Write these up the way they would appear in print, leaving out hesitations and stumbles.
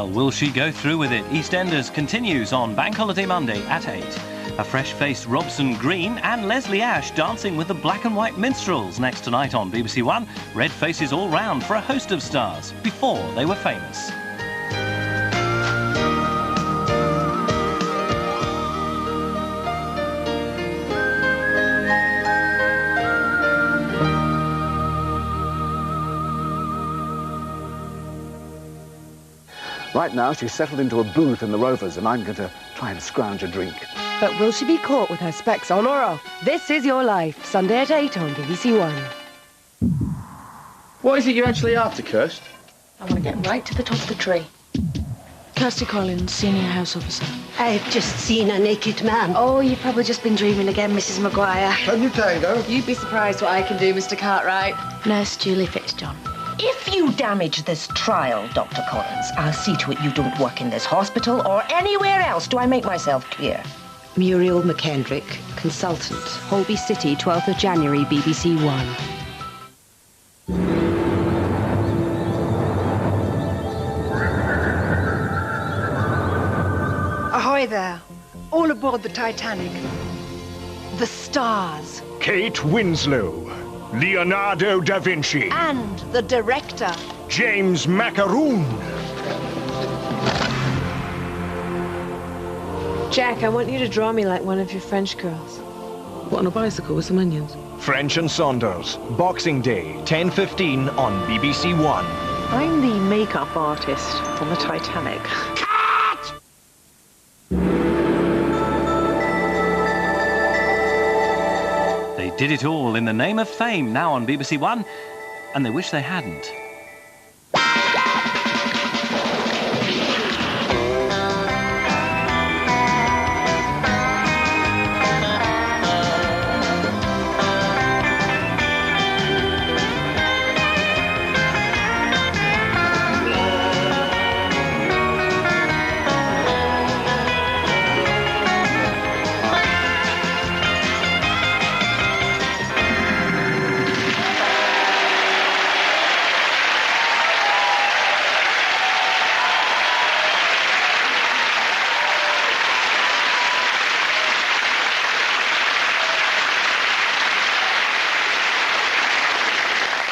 Well, will she go through with it? Eastenders continues on Bank Holiday Monday at 8. A fresh-faced Robson Green and Leslie Ash dancing with the Black and White Minstrels next tonight on BBC One. Red faces all round for a host of stars before they were famous. Right now, she's settled into a booth in the Rovers, and I'm going to try and scrounge a drink. But will she be caught with her specs on or off? This is Your Life, Sunday at 8 on BBC One. What is it you're actually after, Kirst? I want to get right to the top of the tree. Kirsty Collins, Senior House Officer. I've just seen a naked man. Oh, you've probably just been dreaming again, Mrs. Maguire. Can you tango? You'd be surprised what I can do, Mr. Cartwright. Nurse Julie Fitzjohn. If you damage this trial, Dr. Collins, I'll see to it you don't work in this hospital or anywhere else. Do I make myself clear? Muriel McKendrick, consultant. Holby City, 12th of January, BBC One. Ahoy there. All aboard the Titanic. The stars. Kate Winslow, Leonardo da Vinci, And the director. James Macaroon. Jack, I want you to draw me like one of your French girls. What, on a bicycle with some onions? French and Saunders, Boxing Day, 10:15 on BBC One. I'm the makeup artist on the Titanic. They did it all in the name of fame, now on BBC One, and they wish they hadn't.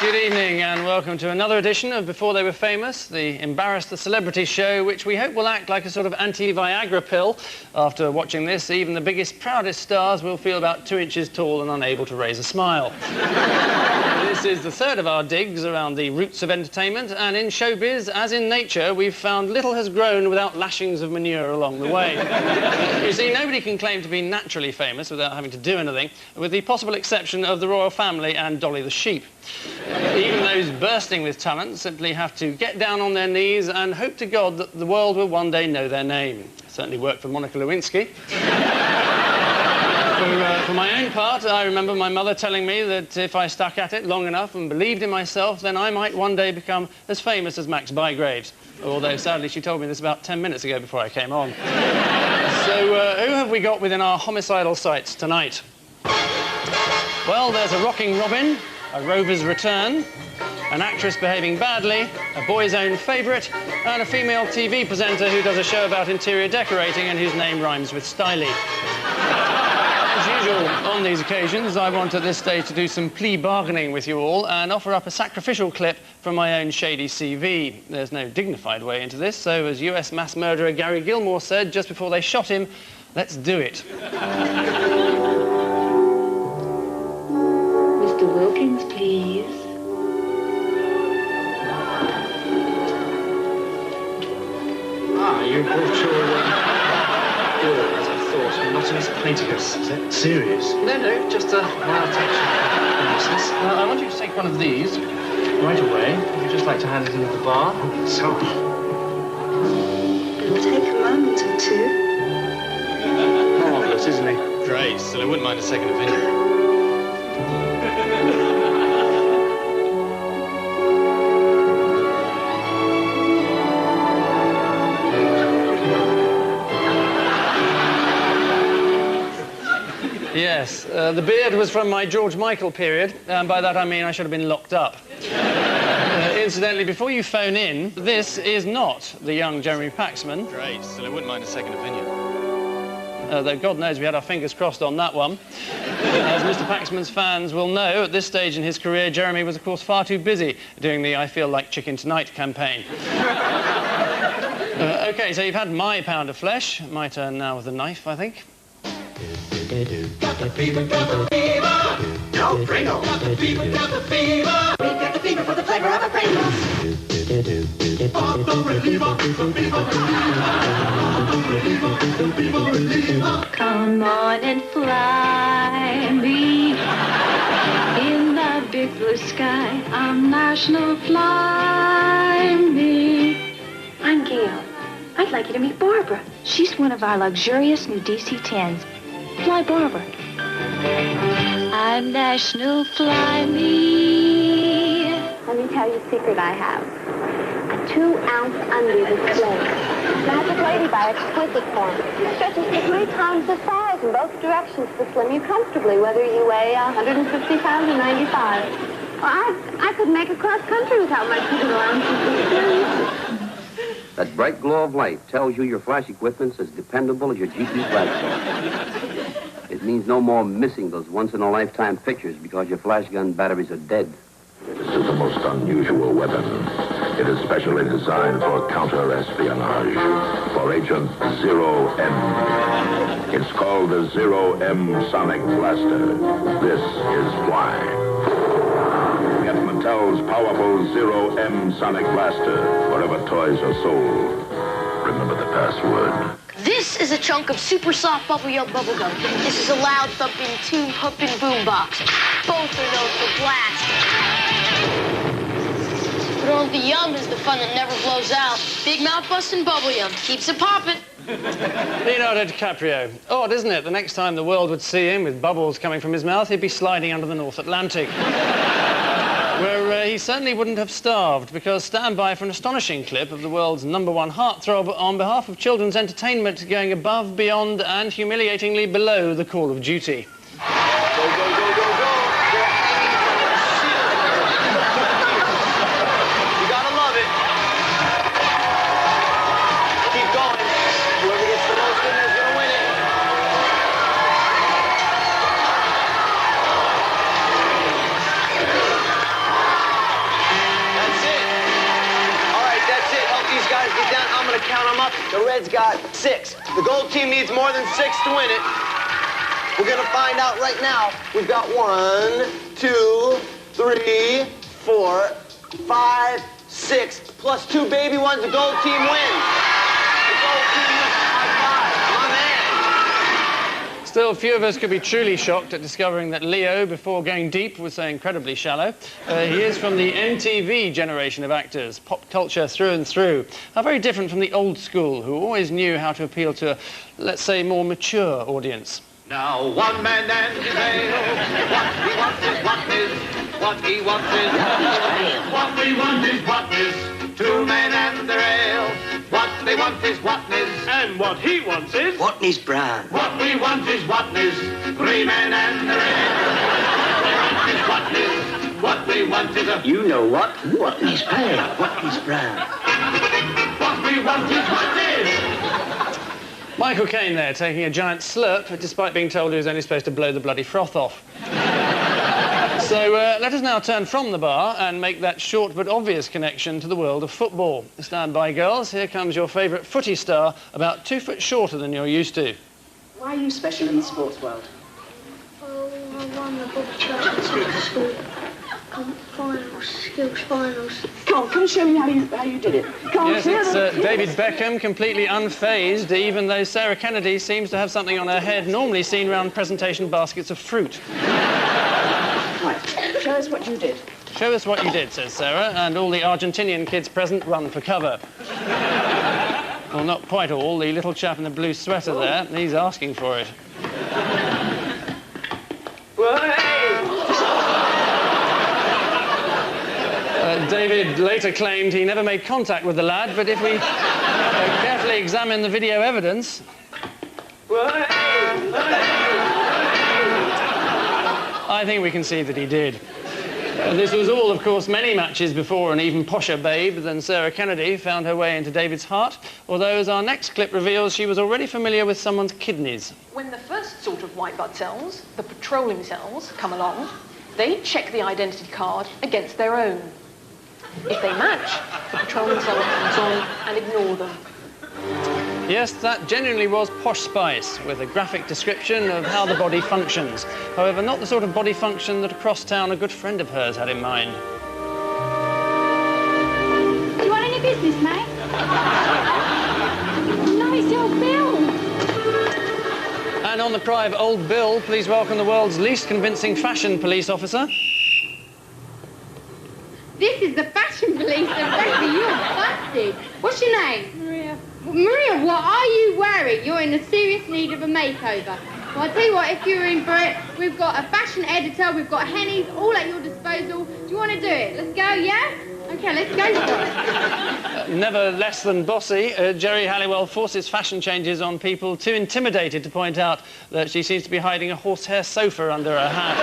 Good evening and welcome to another edition of Before They Were Famous, the Embarrass the Celebrity show, which we hope will act like a sort of anti-Viagra pill. After watching this, even the biggest, proudest stars will feel about 2 inches tall and unable to raise a smile. This is the third of our digs around the roots of entertainment, and in showbiz, as in nature, we've found little has grown without lashings of manure along the way. You see, nobody can claim to be naturally famous without having to do anything, with the possible exception of the royal family and Dolly the sheep. Even those bursting with talent simply have to get down on their knees and hope to God that the world will one day know their name. Certainly worked for Monica Lewinsky. For my own part, I remember my mother telling me that if I stuck at it long enough and believed in myself, then I might one day become as famous as Max Bygraves. Although, sadly, she told me this about 10 minutes ago before I came on. So, who have we got within our homicidal sights tonight? Well, there's a rocking Robin, a Rover's return, an actress behaving badly, a boy's own favourite, and a female TV presenter who does a show about interior decorating and whose name rhymes with styly. As usual, on these occasions, I want at this stage to do some plea bargaining with you all and offer up a sacrificial clip from my own shady CV. There's no dignified way into this, so as US mass murderer Gary Gilmore said just before they shot him, let's do it. Mr. Wilkins, please. Ah, you brought your as I thought, monotonous plaintiffs. Is that serious? No, just a mild touch of nervousness. I want you to take one of these right away. Would you just like to hand it in at the bar? Oh, so. It'll take a moment or two. Marvellous, isn't he? Great, so I wouldn't mind a second opinion. Yes, the beard was from my George Michael period, and by that I mean I should have been locked up. In Incidentally, before you phone in, this is not the young Jeremy Paxman. Great, still I wouldn't mind a second opinion. Though God knows we had our fingers crossed on that one. As Mr. Paxman's fans will know, at this stage in his career, Jeremy was, of course, far too busy doing the I Feel Like Chicken Tonight campaign. OK, so you've had my pound of flesh. My turn now with a knife, I think. Got the fever, got the fever. No Pringle. Got the fever, got the fever. We got the fever for the flavor of a Pringle. Come on and fly me in the big blue sky. I'm National Fly Me. I'm Gail. I'd like you to meet Barbara. She's one of our luxurious new DC-10s. Fly Barbara. I'm National Fly Me. Let me tell you a secret I have. A 2-ounce undie with sling. Magic lady by exquisite form. Stretches to 3 times the size in both directions to slim you comfortably, whether you weigh 150 pounds or 95. Well, I could make a cross country without my 2 ounces of sling. That bright glow of light tells you your flash equipment's as dependable as your GP flashlight. It means no more missing those once-in-a-lifetime pictures because your flash gun batteries are dead. This is the most unusual weapon. It is specially designed for counter-espionage, for Agent 0M. It's called the 0M Sonic Blaster. This is why. Get Mattel's powerful 0M Sonic Blaster wherever toys are sold. Remember the password. This is a chunk of super soft bubble yum bubblegum. This is a loud thumping tune pumping boombox. Both are known for blast. But on the yum is the fun that never blows out. Big mouth busting bubble yum keeps it popping. Leonardo DiCaprio. Odd, isn't it? The next time the world would see him with bubbles coming from his mouth, he'd be sliding under the North Atlantic. Where he certainly wouldn't have starved, because stand by for an astonishing clip of the world's #1 heartthrob on behalf of children's entertainment going above, beyond and humiliatingly below the call of duty. Go, go, go, go, go. You gotta love it. Keep going. Whoever gets the most in there is gonna win it. These guys get down, I'm gonna count them up. The Reds got 6. The gold team needs more than 6 to win it. We're gonna find out right now. We've got 1, 2, 3, 4, 5, 6, plus 2 baby ones. The gold team wins. The gold team wins. High five, my man. Still, few of us could be truly shocked at discovering that Leo, before going deep, was so incredibly shallow. He is from the MTV generation of actors, pop culture through and through. How very different from the old school, who always knew how to appeal to a, let's say, more mature audience. Now, one man and his ale. What he wants is what is. What he wants is what we want is what is. 2 men and their ale. What they want is what is. And what he wants is Watney's brown. What we want is what is. 3 men and their ale. What they want is what is. What we want is a... You know what? Watney's pale. Watney's brown. What we want is what is. Michael Caine there, taking a giant slurp, despite being told he was only supposed to blow the bloody froth off. So let us now turn from the bar and make that short but obvious connection to the world of football. Stand by, girls. Here comes your favourite footy star, about 2 foot shorter than you're used to. Why are you special in the sports world? Oh, I won the book at school. Finals, skills finals. Come on, show me how you did it. Come on, yes, it's David Beckham, completely unfazed, even though Sarah Kennedy seems to have something on her head normally seen round presentation baskets of fruit. Right, show us what you did. Show us what you did, says Sarah, and all the Argentinian kids present run for cover. Well, not quite all. The little chap in the blue sweater there, he's asking for it. David later claimed he never made contact with the lad, but if we carefully examine the video evidence... I think we can see that he did. This was all, of course, many matches before an even posher babe than Sarah Kennedy found her way into David's heart, although, as our next clip reveals, she was already familiar with someone's kidneys. When the first sort of white blood cells, the patrolling cells, come along, they check the identity card against their own. If they match, the patrolling cell comes on and ignore them. Yes, that genuinely was Posh Spice, with a graphic description of how the body functions. However, not the sort of body function that across town a good friend of hers had in mind. Do you want any business, mate? No, it's old Bill. And on the cry of Old Bill, please welcome the world's least convincing fashion police officer. This is the fashion police, Rebecca. You're busted. What's your name? Maria. Maria, what are you wearing? You're in a serious need of a makeover. Well, I'll tell you what, if you're in for it, we've got a fashion editor, we've got Henny's, all at your disposal. Do you want to do it? Let's go, yeah? OK, let's go for it. Never less than bossy, Jerry Halliwell forces fashion changes on people too intimidated to point out that she seems to be hiding a horsehair sofa under her hat.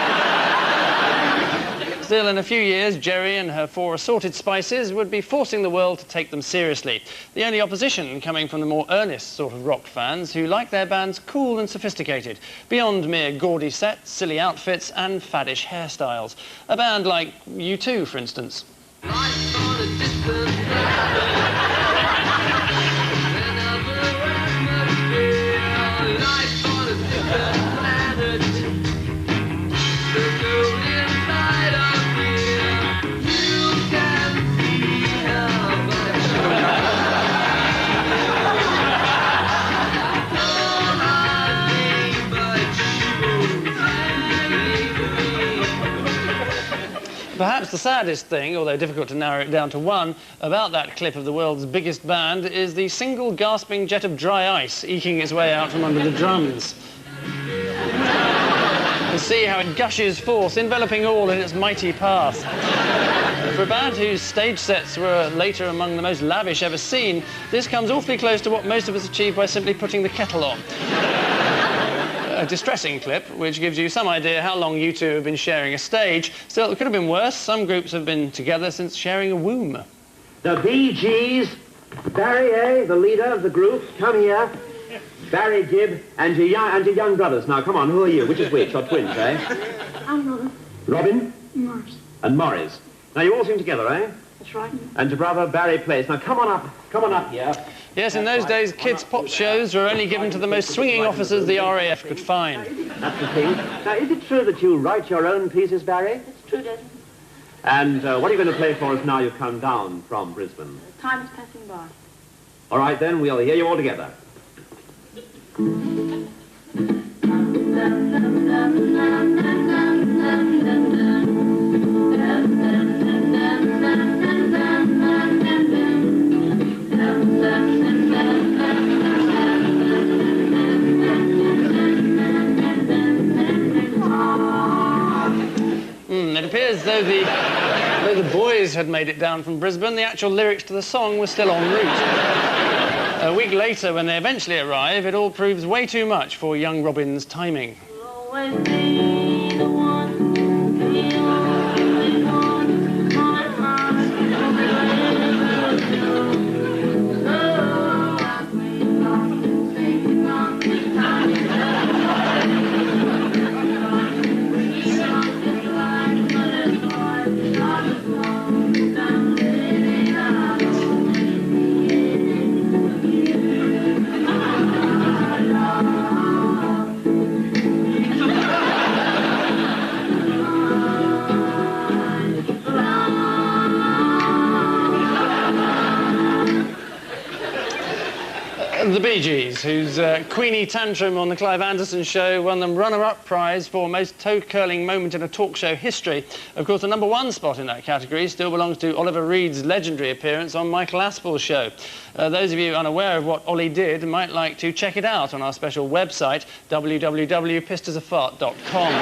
Still, in a few years, Jerry and her 4 assorted spices would be forcing the world to take them seriously. The only opposition coming from the more earnest sort of rock fans who like their bands cool and sophisticated, beyond mere gaudy sets, silly outfits and faddish hairstyles. A band like U2, for instance. Perhaps the saddest thing, although difficult to narrow it down to one, about that clip of the world's biggest band is the single gasping jet of dry ice eking its way out from under the drums. To see how it gushes forth, enveloping all in its mighty path. For a band whose stage sets were later among the most lavish ever seen, this comes awfully close to what most of us achieve by simply putting the kettle on. A distressing clip, which gives you some idea how long you two have been sharing a stage. Still, it could have been worse. Some groups have been together since sharing a womb. The Bee Gees, Barry, the leader of the group, come here. Barry Gibb and your young brothers. Now, come on, who are you? Which is which? Or twins, eh? I'm Robin. Robin? Morris. And Morris. Now, you all sing together, eh? That's right. And your brother Barry plays. Now, come on up here. Yes, in those days, kids' pop shows were only given to the most swinging officers the RAF could find. That's the thing. Now, is it true that you write your own pieces, Barry? That's true, Dad. And what are you going to play for us now you've come down from Brisbane? Time is passing by. All right, then, we'll hear you all together. It appears though the boys had made it down from Brisbane, the actual lyrics to the song were still en route. A week later, when they eventually arrive, it all proves way too much for young Robin's timing. The Bee Gees, whose Queenie tantrum on the Clive Anderson show won them runner-up prize for most toe-curling moment in a talk show history. Of course, the #1 spot in that category still belongs to Oliver Reed's legendary appearance on Michael Aspel's show. Those of you unaware of what Ollie did might like to check it out on our special website, www.pissedasafart.com.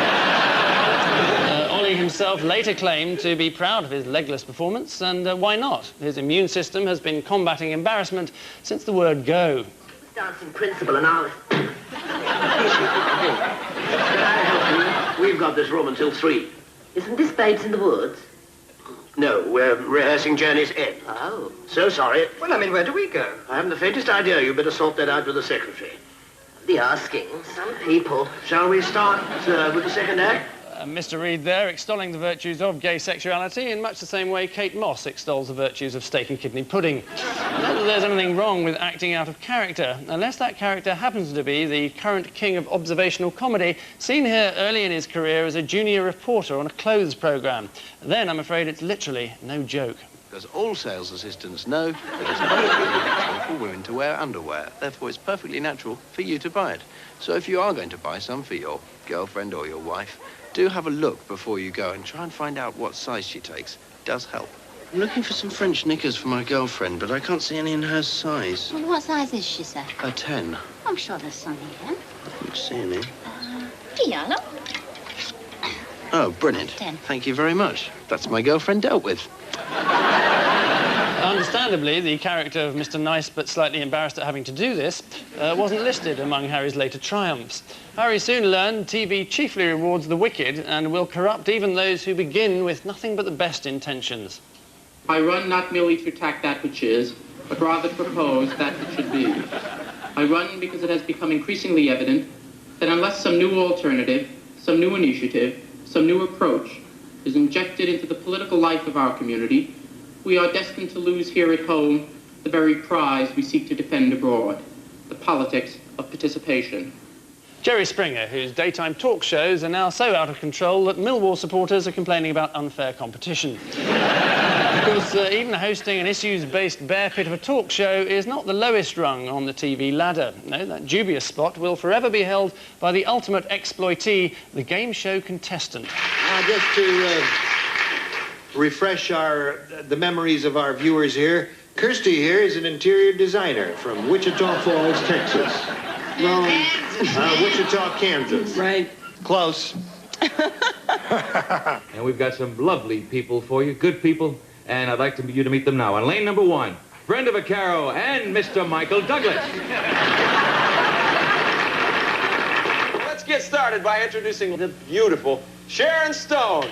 Ollie himself later claimed to be proud of his legless performance, and why not? His immune system has been combating embarrassment since the word go. Dancing principal and I was... We've got this room until 3. Isn't this Babes in the Woods? No, we're rehearsing Journey's End. Oh. So sorry. Well, I mean, where do we go? I haven't the faintest idea. You better sort that out with the secretary. The asking. Some people. Shall we start with the second act? Mr. Reed there extolling the virtues of gay sexuality in much the same way Kate Moss extols the virtues of steak and kidney pudding. Not that there's anything wrong with acting out of character, unless that character happens to be the current king of observational comedy, seen here early in his career as a junior reporter on a clothes programme. Then, I'm afraid, it's literally no joke. Because all sales assistants know that it's perfectly natural for women to wear underwear. Therefore, it's perfectly natural for you to buy it. So if you are going to buy some for your girlfriend or your wife, do have a look before you go and try and find out what size she takes. It does help. I'm looking for some French knickers for my girlfriend, but I can't see any in her size. Well, what size is she, sir? A 10. I'm sure there's some here. I don't see any. Yellow. Oh, brilliant. 10. Thank you very much. That's my girlfriend dealt with. Understandably, the character of Mr. Nice but slightly embarrassed at having to do this wasn't listed among Harry's later triumphs. Harry soon learned TV chiefly rewards the wicked and will corrupt even those who begin with nothing but the best intentions. I run not merely to attack that which is, but rather to propose that which should be. I run because it has become increasingly evident that unless some new alternative, some new initiative, some new approach is injected into the political life of our community, we are destined to lose here at home the very prize we seek to defend abroad, the politics of participation. Jerry Springer, whose daytime talk shows are now so out of control that Millwall supporters are complaining about unfair competition. Because even hosting an issues-based bear pit of a talk show is not the lowest rung on the TV ladder. No, that dubious spot will forever be held by the ultimate exploitee, the game show contestant. Now, just to refresh the memories of our viewers here, Kirsty here is an interior designer from Wichita Falls, Texas. Wrong. Wichita, Kansas. Right. Close. And we've got some lovely people for you, good people, and I'd like you to meet them now. On lane number 1, Brenda Vaccaro and Mr. Michael Douglas. Let's get started by introducing the beautiful Sharon Stone.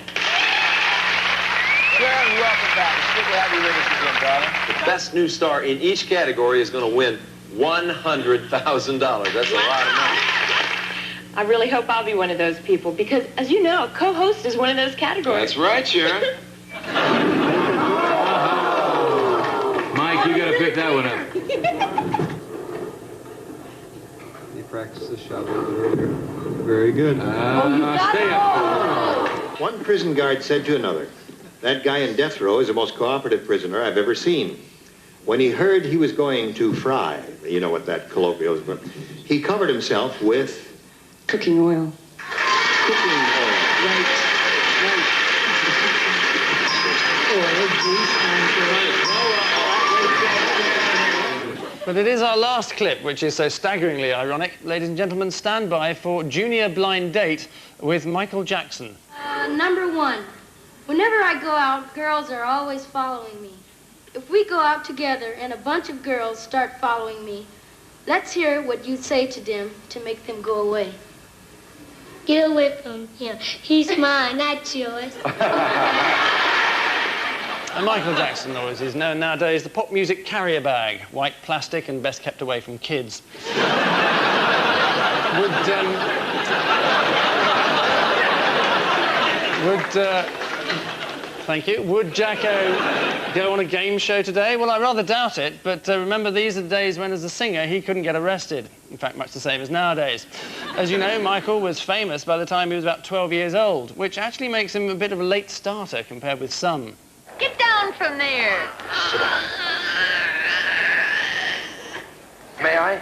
Sharon, welcome back. It's good to have you with us again, darling. The best new star in each category is going to win $100,000. That's a lot of money. I really hope I'll be one of those people because, as you know, a co-host is one of those categories. That's right, Sharon. Mike, you got to pick that one up. You practiced the shot a little bit earlier. Very good. Stay up. One prison guard said to another, "That guy in death row is the most cooperative prisoner I've ever seen." When he heard he was going to fry, you know what that colloquial is, but he covered himself with cooking oil. Cooking oil. Right. Oil, grease, But it is our last clip, which is so staggeringly ironic. Ladies and gentlemen, stand by for Junior Blind Date with Michael Jackson. Number 1. Whenever I go out, girls are always following me. If we go out together and a bunch of girls start following me, let's hear what you say to them to make them go away. Get away from him. He's mine, not yours. And Michael Jackson, or as he's known nowadays, the pop music carrier bag. White plastic and best kept away from kids. Thank you. Would Jacko go on a game show today? Well, I rather doubt it, but remember, these are the days when, as a singer, he couldn't get arrested. In fact, much the same as nowadays. As you know, Michael was famous by the time he was about 12 years old, which actually makes him a bit of a late starter compared with some. Get down from there. May I?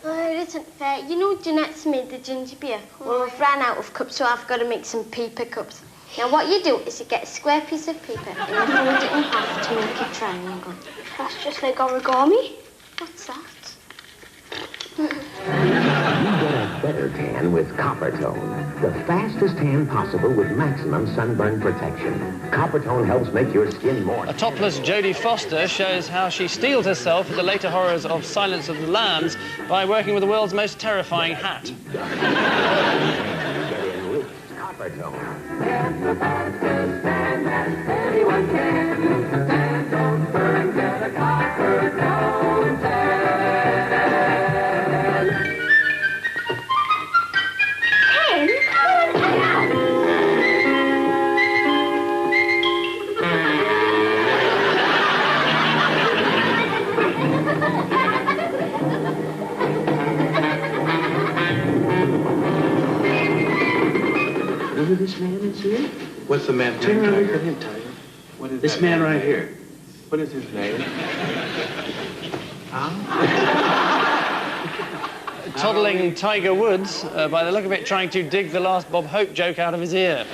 Oh, it isn't fair. You know Jeanette's made the ginger beer? Well, we've ran out of cups, so I've got to make some paper cups. Now, what you do is you get a square piece of paper and you fold it in half to make a triangle. That's just like origami. What's that? better tan with Copper Tone. The fastest tan possible with maximum sunburn protection. Copper Tone helps make your skin more... A topless Jodie Foster shows how she steeled herself for the later horrors of Silence of the Lambs by working with the world's most terrifying hat. Copper Tone. Don't burn, get a Copper Tone Who this man is here? What's the man? Turn around and look at him, Tiger. What is This that man name? right here. What is his name? Toddling Tiger Woods, by the look of it, trying to dig the last Bob Hope joke out of his ear.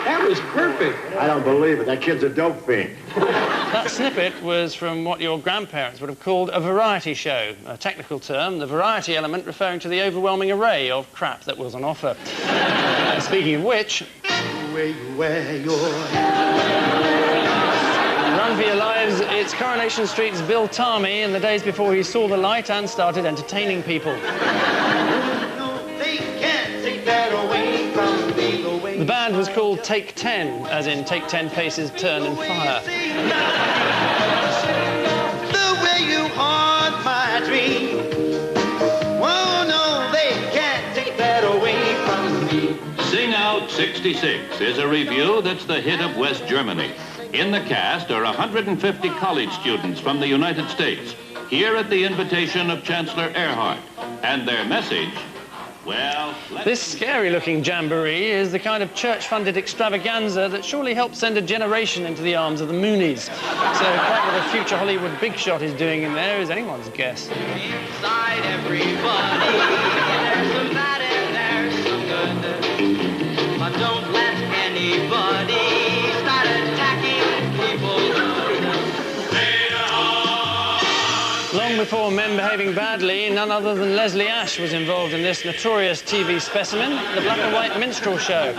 That was perfect. I don't believe it. That kid's a dope fiend. That snippet was from what your grandparents would have called a variety show, a technical term, the variety element referring to the overwhelming array of crap that was on offer. Speaking of which... Run for your lives, it's Coronation Street's Bill Tarmy in the days before he saw the light and started entertaining people. The band was called Take 10, as in take 10 paces, turn and fire. The way you haunt my dream. Oh no, they can't take that away from me. Sing Out 66 is a review that's the hit of West Germany. In the cast are 150 college students from the United States, here at the invitation of Chancellor Earhart. And their message, well... This scary-looking jamboree is the kind of church-funded extravaganza that surely helped send a generation into the arms of the Moonies. So quite what a future Hollywood big shot is doing in there is anyone's guess. Inside everybody, there's some bad and there's some good. But don't let anybody start attacking people. Long before men behaving badly, none other than Leslie Ash was involved in this notorious TV specimen, the black and white minstrel show.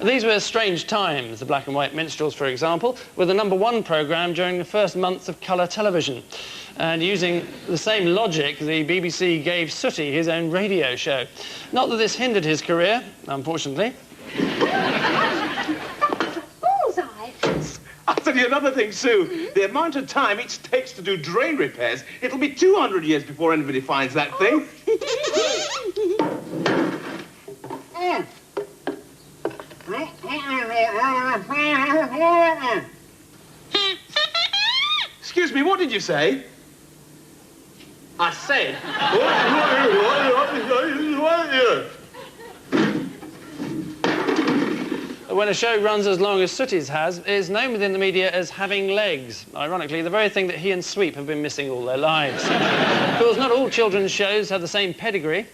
These were strange times. The Black and White Minstrels, for example, were the #1 programme during the first months of colour television. And using the same logic, the BBC gave Sooty his own radio show. Not that this hindered his career, unfortunately. Bullseye. I'll tell you another thing, Sue. The amount of time it takes to do drain repairs, it'll be 200 years before anybody finds that thing. Excuse me, what did you say? I said... When a show runs as long as Sooty's has, it is known within the media as having legs. Ironically, the very thing that he and Sweep have been missing all their lives. Of course, not all children's shows have the same pedigree.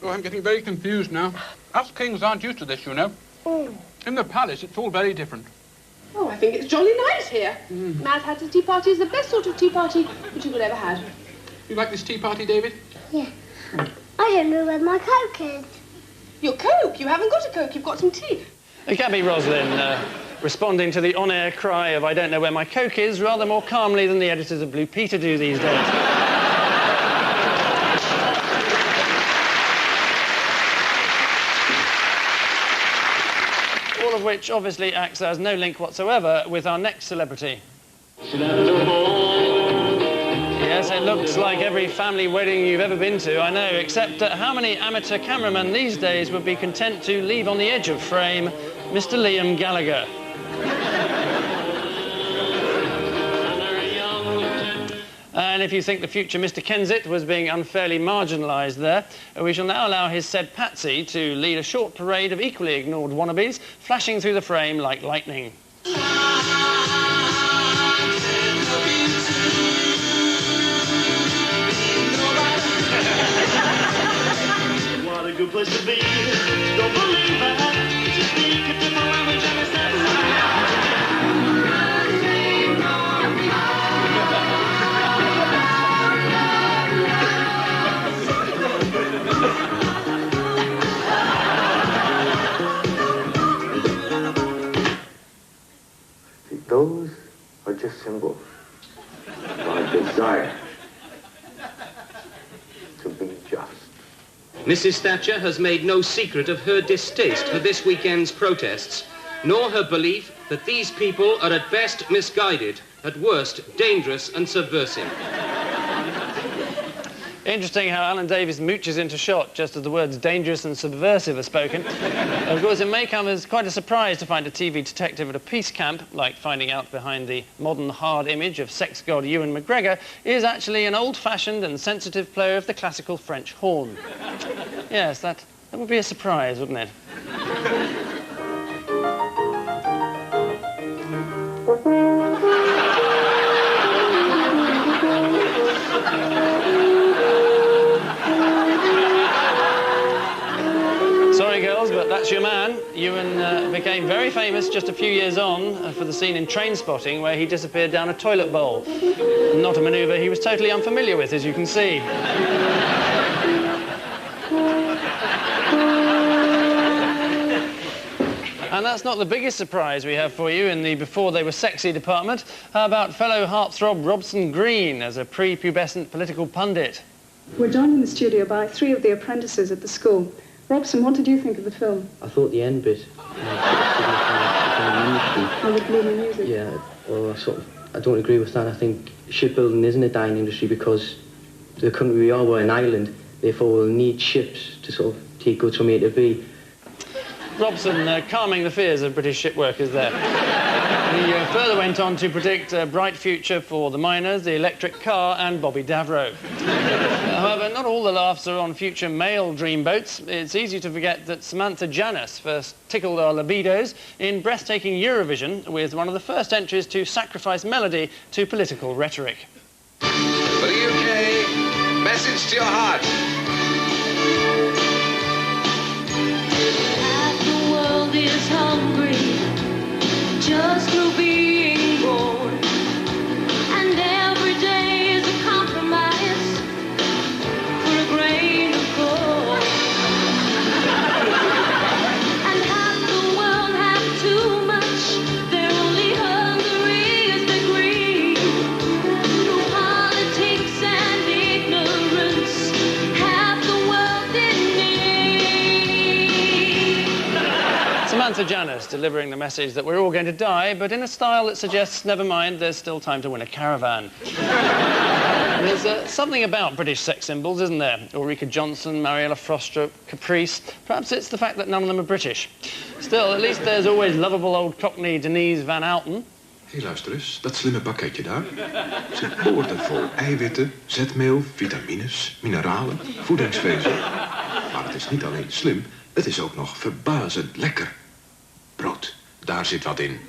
Oh, I'm getting very confused now. Us kings aren't used to this, you know. Oh. In the palace, it's all very different. Oh, I think it's jolly nice here. Mad Hatter's tea party is the best sort of tea party that you could ever have. You like this tea party, David? Yeah. I don't know where my Coke is. Your Coke? You haven't got a Coke, you've got some tea. Gabby Roslin, responding to the on-air cry of "I don't know where my Coke is" rather more calmly than the editors of Blue Peter do these days. All of which obviously acts as no link whatsoever with our next celebrity. Yes, it looks like every family wedding you've ever been to, I know, except how many amateur cameramen these days would be content to leave on the edge of frame Mr. Liam Gallagher. And if you think the future Mr. Kensit was being unfairly marginalised there, we shall now allow his said Patsy to lead a short parade of equally ignored wannabes, flashing through the frame like lightning. good place to be. Don't believe that. It's a speak at the language and it's Those are just symbols of our desire to be just. Mrs. Thatcher has made no secret of her distaste for this weekend's protests, nor her belief that these people are at best misguided, at worst dangerous and subversive. Interesting how Alan Davies mooches into shot just as the words dangerous and subversive are spoken. Of course, it may come as quite a surprise to find a TV detective at a peace camp, like finding out behind the modern hard image of sex god Ewan McGregor is actually an old-fashioned and sensitive player of the classical French horn. Yes, that would be a surprise, wouldn't it? Sorry, girls, but that's your man. Ewan became very famous just a few years on for the scene in Trainspotting where he disappeared down a toilet bowl. Not a manoeuvre he was totally unfamiliar with, as you can see. And that's not the biggest surprise we have for you in the Before They Were Sexy department. How about fellow heartthrob Robson Green as a pre-pubescent political pundit? We're joined in the studio by 3 of the apprentices at the school. Robson, what did you think of the film? I thought the end bit. Oh, the gloomy music. Yeah, well, I don't agree with that. I think shipbuilding isn't a dying industry because the country we are, we're an island. Therefore, we'll need ships to sort of take goods from A to B. Robson calming the fears of British ship workers there. He further went on to predict a bright future for the miners, the electric car and Bobby Davro. However, not all the laughs are on future male dreamboats. It's easy to forget that Samantha Janus first tickled our libidos in breathtaking Eurovision with one of the first entries to sacrifice melody to political rhetoric. For the UK, message to your heart. The world is hungry just for being born, and every day is a compromise for a grain of gold. And half the world have too much, their only hunger is the greed. Through politics and ignorance, half the world in need. Samantha Janus delivering the message that we're all going to die, but in a style that suggests, never mind, there's still time to win a caravan. There's something about British sex symbols, isn't there? Ulrika Johnson, Mariella Frostrup, Caprice. Perhaps it's the fact that none of them are British. Still, at least there's always lovable old Cockney Denise Van Outen. Hé, luister eens, dat slimme pakketje daar zit boordevol eiwitten, zetmeel, vitamines, mineralen, voedingsvezel. Maar het is niet alleen slim, het is ook nog verbazend lekker. Brood, daar zit wat in.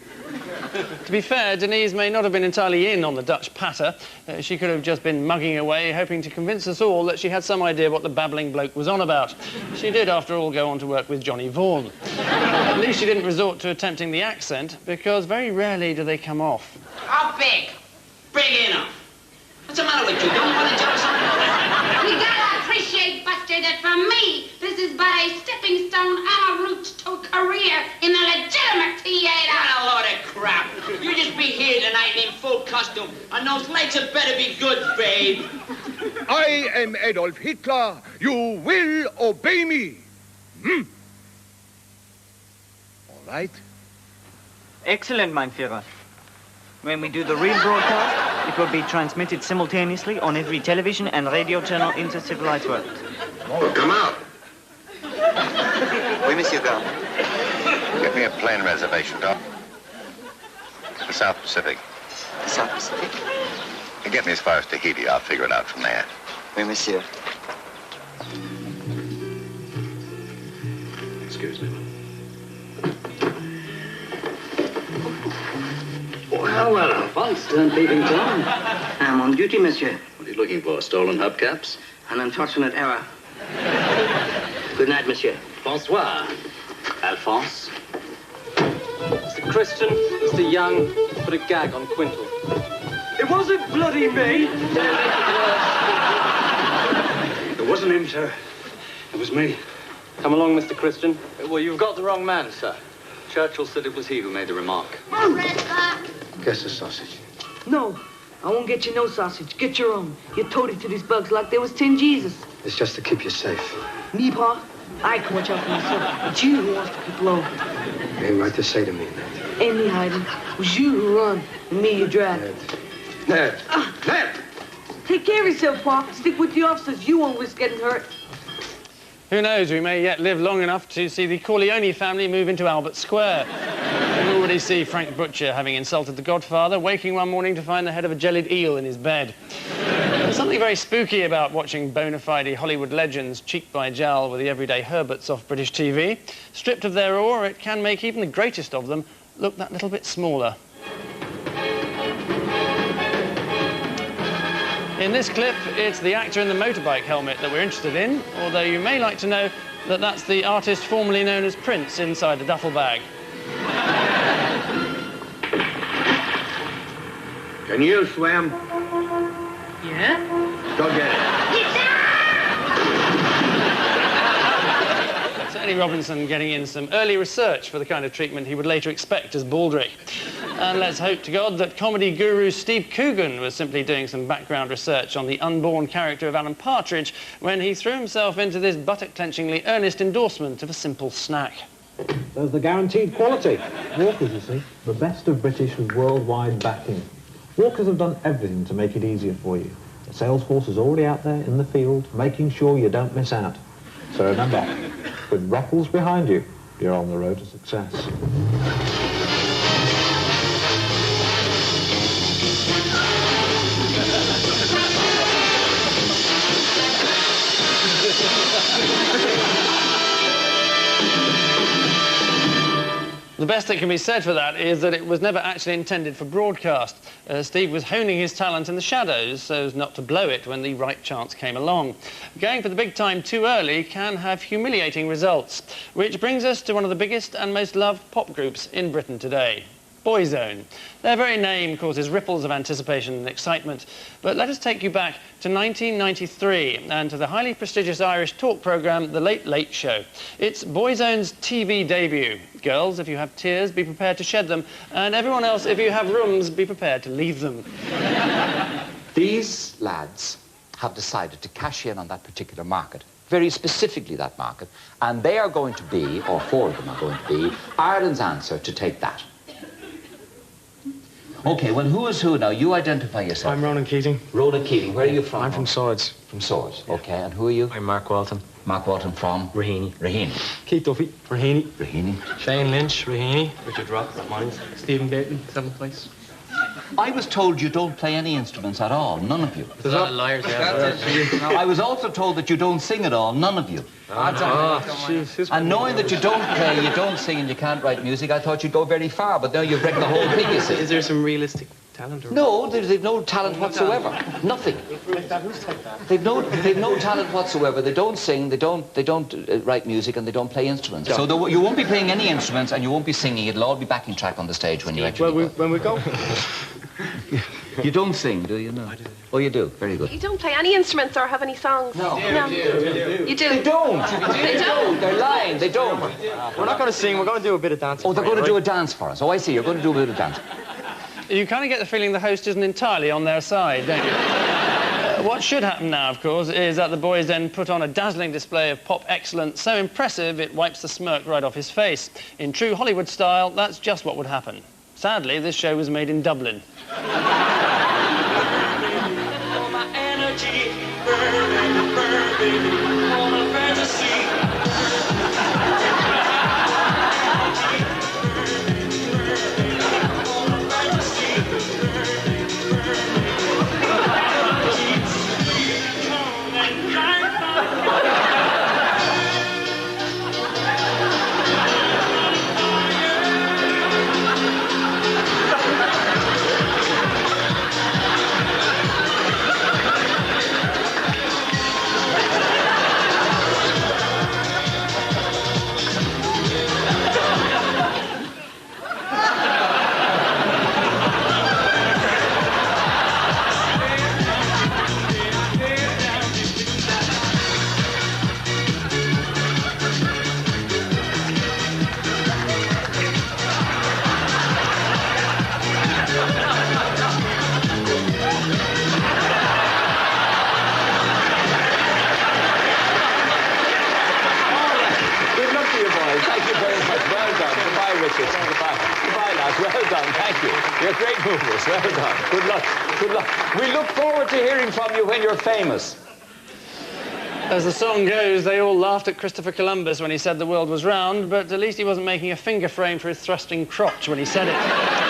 To be fair, Denise may not have been entirely in on the Dutch patter. She could have just been mugging away, hoping to convince us all that she had some idea what the babbling bloke was on about. She did, after all, go on to work with Johnny Vaughan. At least she didn't resort to attempting the accent, because very rarely do they come off. How big? Big enough. What's the matter with you? Don't want to jump something? We gotta appreciate, Buster, that for me, this is but a stepping stone en route to a career in the legitimate theater. What a load of crap. You just be here tonight in full costume, and those lights had better be good, babe. I am Adolf Hitler. You will obey me. Hmm? All right. Excellent, mein Führer. When we do the real broadcast, it will be transmitted simultaneously on every television and radio channel in the civilized world. Well, come out. Oui, Monsieur Gall. Get me a plane reservation, Doc. The South Pacific. The South Pacific? Get me as far as Tahiti. I'll figure it out from there. Oui, Monsieur. Excuse me. Well, well, Alphonse, turn peeping Tom. I'm on duty, monsieur. What are you looking for? Stolen hubcaps? An unfortunate error. Good night, monsieur. Bonsoir. Alphonse. Mr. Christian, Mr. Young, put a gag on Quintal. It wasn't bloody me. It wasn't him, sir. It was me. Come along, Mr. Christian. Well, you've got the wrong man, sir. Churchill said it was he who made the remark. Guess the sausage. No, I won't get you no sausage. Get your own. You toted to these bugs like they was tin Jesus. It's just to keep you safe. Me, Pa? I can watch out for myself. It's you who wants to keep low. You ain't right to say to me that. Ain't me hiding. It was you who run, and me you drag. Ned! Ned! Take care of yourself, Pa. Stick with the officers. You won't risk getting hurt. Who knows, we may yet live long enough to see the Corleone family move into Albert Square. You can already see Frank Butcher, having insulted the Godfather, waking one morning to find the head of a jellied eel in his bed. There's something very spooky about watching bona fide Hollywood legends cheek by jowl with the everyday Herberts off British TV. Stripped of their awe, it can make even the greatest of them look that little bit smaller. In this clip, it's the actor in the motorbike helmet that we're interested in, although you may like to know that that's the artist formerly known as Prince inside the duffel bag. Can you swim? Yeah? Go get it. Certainly Robinson getting in some early research for the kind of treatment he would later expect as Baldrick. And let's hope to God that comedy guru Steve Coogan was simply doing some background research on the unborn character of Alan Partridge when he threw himself into this buttock-clenchingly earnest endorsement of a simple snack. There's the guaranteed quality. Walkers, you see, the best of British with worldwide backing. Walkers have done everything to make it easier for you. The sales force is already out there in the field, making sure you don't miss out. So remember, with Ruffles behind you, you're on the road to success. The best that can be said for that is that it was never actually intended for broadcast. Steve was honing his talent in the shadows so as not to blow it when the right chance came along. Going for the big time too early can have humiliating results, which brings us to one of the biggest and most loved pop groups in Britain today. Boyzone. Their very name causes ripples of anticipation and excitement, but let us take you back to 1993 and to the highly prestigious Irish talk programme The Late Late Show. It's Boyzone's TV debut. Girls, if you have tears, be prepared to shed them, and everyone else, if you have rooms, be prepared to leave them. These lads have decided to cash in on that particular market, very specifically that market, and they are going to be, or four of them are going to be, Ireland's answer to Take That. OK, well, who is who now? You identify yourself. I'm Ronan Keating. Ronan Keating. Where are you from? I'm from Swords. From Swords. OK, and who are you? I'm Mark Walton. Mark Walton from? Raheny. Raheny. Keith Duffy. Raheny. Raheny. Shane Lynch. Raheny. Richard Rock. Mines. Stephen Dayton. 7th place. I was told you don't play any instruments at all, none of you. There's a lot of liars there. I was also told that you don't sing at all, none of you. And knowing that you don't play, you don't sing, and you can't write music, I thought you'd go very far, but now you've wrecked the whole thing, you see. Is there some realistic talent? Or no, they've no talent whatsoever. Nothing. They've no talent whatsoever. They don't sing, they don't write music, and they don't play instruments. So you won't be playing any instruments, and you won't be singing. It'll all be backing track on the stage when you actually go. When we go. You don't sing, do you? No. I do. Oh, you do? Very good. You don't play any instruments or have any songs? No. You do? They don't. They don't? They're lying. They don't. We're not going to sing. We're going to do a bit of dancing. Oh, they're going to do a dance for us. Oh, I see. You're going to do a bit of dance. You kind of get the feeling the host isn't entirely on their side, don't you? What should happen now, of course, is that the boys then put on a dazzling display of pop excellence so impressive it wipes the smirk right off his face. In true Hollywood style, that's just what would happen. Sadly, this show was made in Dublin. you, boys. Thank you very much. Well done. Goodbye, Richard. Goodbye. Goodbye, lads. Well done. Thank you. You're great movers. Well done. Good luck. Good luck. We look forward to hearing from you when you're famous. As the song goes, they all laughed at Christopher Columbus when he said the world was round, but at least he wasn't making a finger frame for his thrusting crotch when he said it.